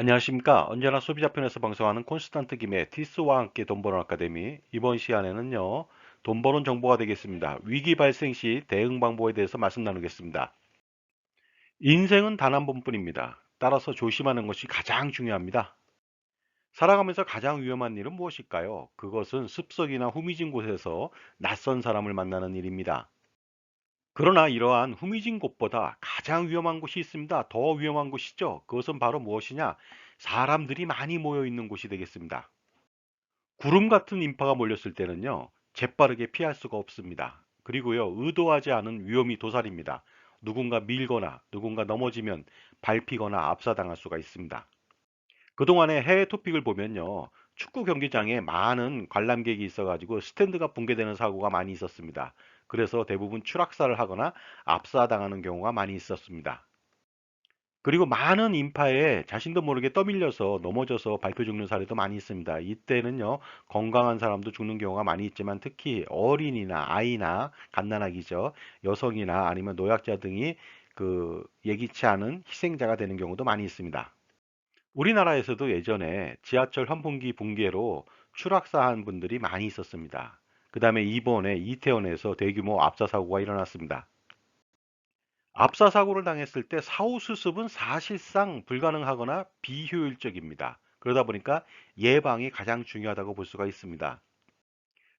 안녕하십니까. 언제나 소비자 편에서 방송하는 콘스탄트 김의 티스와 함께 돈 버는 아카데미. 이번 시간에는요, 돈 버는 정보가 되겠습니다. 위기 발생 시 대응 방법에 대해서 말씀 나누겠습니다. 인생은 단 한 번뿐입니다. 따라서 조심하는 것이 가장 중요합니다. 살아가면서 가장 위험한 일은 무엇일까요? 그것은 습석이나 후미진 곳에서 낯선 사람을 만나는 일입니다. 그러나 이러한 후미진 곳보다 가장 위험한 곳이 있습니다. 더 위험한 곳이죠. 그것은 바로 무엇이냐? 사람들이 많이 모여 있는 곳이 되겠습니다. 구름 같은 인파가 몰렸을 때는요, 재빠르게 피할 수가 없습니다. 그리고요, 의도하지 않은 위험이 도사립니다. 누군가 밀거나 누군가 넘어지면 밟히거나 압사당할 수가 있습니다. 그동안의 해외 토픽을 보면요, 축구 경기장에 많은 관람객이 있어가지고 스탠드가 붕괴되는 사고가 많이 있었습니다. 그래서 대부분 추락사를 하거나 압사당하는 경우가 많이 있었습니다. 그리고 많은 인파에 자신도 모르게 떠밀려서 넘어져서 밟혀 죽는 사례도 많이 있습니다. 이때는요, 건강한 사람도 죽는 경우가 많이 있지만 특히 어린이나 아이나 갓난아기죠, 여성이나 아니면 노약자 등이 예기치 않은 희생자가 되는 경우도 많이 있습니다. 우리나라에서도 예전에 지하철 환풍기 붕괴로 추락사한 분들이 많이 있었습니다. 그 다음에 이번에 이태원에서 대규모 압사 사고가 일어났습니다. 압사 사고를 당했을 때 사후 수습은 사실상 불가능하거나 비효율적입니다. 그러다 보니까 예방이 가장 중요하다고 볼 수가 있습니다.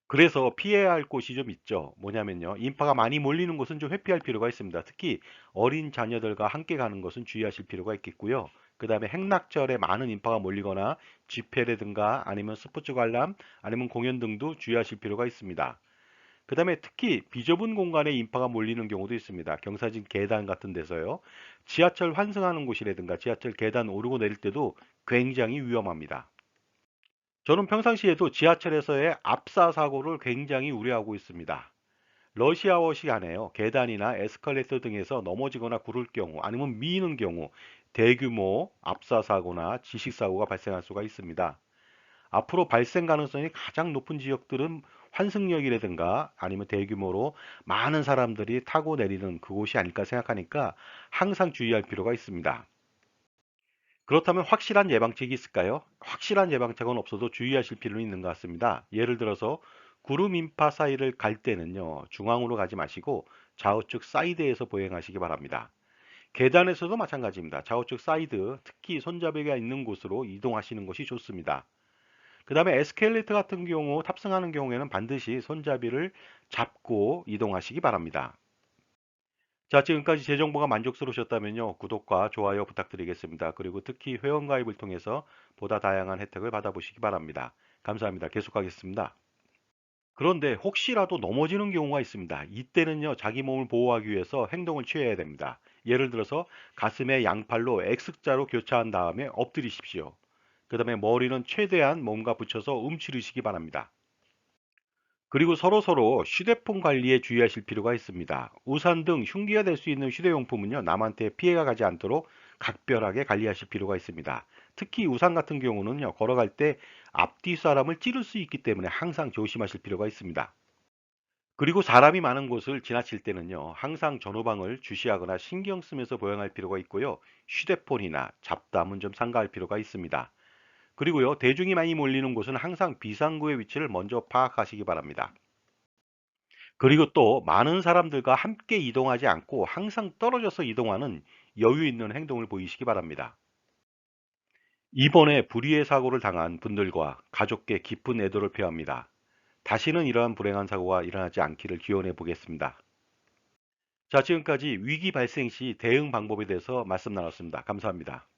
그래서 피해야 할 곳이 좀 있죠. 뭐냐면요, 인파가 많이 몰리는 곳은 좀 회피할 필요가 있습니다. 특히 어린 자녀들과 함께 가는 것은 주의하실 필요가 있겠고요. 그 다음에 행락절에 많은 인파가 몰리거나 집회라든가 아니면 스포츠 관람 아니면 공연 등도 주의하실 필요가 있습니다. 그 다음에 특히 비좁은 공간에 인파가 몰리는 경우도 있습니다. 경사진 계단 같은 데서요. 지하철 환승하는 곳이라든가 지하철 계단 오르고 내릴 때도 굉장히 위험합니다. 저는 평상시에도 지하철에서의 압사 사고를 굉장히 우려하고 있습니다. 러시아워 시간에요, 계단이나 에스컬레이터 등에서 넘어지거나 구를 경우 아니면 미는 경우 대규모 압사 사고나 지식 사고가 발생할 수가 있습니다. 앞으로 발생 가능성이 가장 높은 지역들은 환승역이라든가 아니면 대규모로 많은 사람들이 타고 내리는 그곳이 아닐까 생각하니까 항상 주의할 필요가 있습니다. 그렇다면 확실한 예방책이 있을까요? 확실한 예방책은 없어도 주의하실 필요는 있는 것 같습니다. 예를 들어서 구름 인파 사이를 갈 때는요, 중앙으로 가지 마시고 좌우측 사이드에서 보행하시기 바랍니다. 계단에서도 마찬가지입니다. 좌우측 사이드, 특히 손잡이가 있는 곳으로 이동하시는 것이 좋습니다. 그 다음에 에스컬레이터 같은 경우 탑승하는 경우에는 반드시 손잡이를 잡고 이동하시기 바랍니다. 자, 지금까지 제 정보가 만족스러우셨다면요, 구독과 좋아요 부탁드리겠습니다. 그리고 특히 회원가입을 통해서 보다 다양한 혜택을 받아보시기 바랍니다. 감사합니다. 계속하겠습니다. 그런데 혹시라도 넘어지는 경우가 있습니다. 이때는요, 자기 몸을 보호하기 위해서 행동을 취해야 됩니다. 예를 들어서 가슴에 양팔로 X자로 교차한 다음에 엎드리십시오. 그 다음에 머리는 최대한 몸과 붙여서 움츠리시기 바랍니다. 그리고 서로서로 휴대폰 관리에 주의하실 필요가 있습니다. 우산 등 흉기가 될 수 있는 휴대용품은요, 남한테 피해가 가지 않도록 각별하게 관리하실 필요가 있습니다. 특히 우산 같은 경우는요, 걸어갈 때 앞뒤 사람을 찌를 수 있기 때문에 항상 조심하실 필요가 있습니다. 그리고 사람이 많은 곳을 지나칠 때는요, 항상 전후방을 주시하거나 신경 쓰면서 보행할 필요가 있고요, 휴대폰이나 잡담은 좀 삼가할 필요가 있습니다. 그리고요, 대중이 많이 몰리는 곳은 항상 비상구의 위치를 먼저 파악하시기 바랍니다. 그리고 또 많은 사람들과 함께 이동하지 않고 항상 떨어져서 이동하는 여유 있는 행동을 보이시기 바랍니다. 이번에 불의의 사고를 당한 분들과 가족께 깊은 애도를 표합니다. 다시는 이러한 불행한 사고가 일어나지 않기를 기원해 보겠습니다. 자, 지금까지 위기 발생 시 대응 방법에 대해서 말씀 나눴습니다. 감사합니다.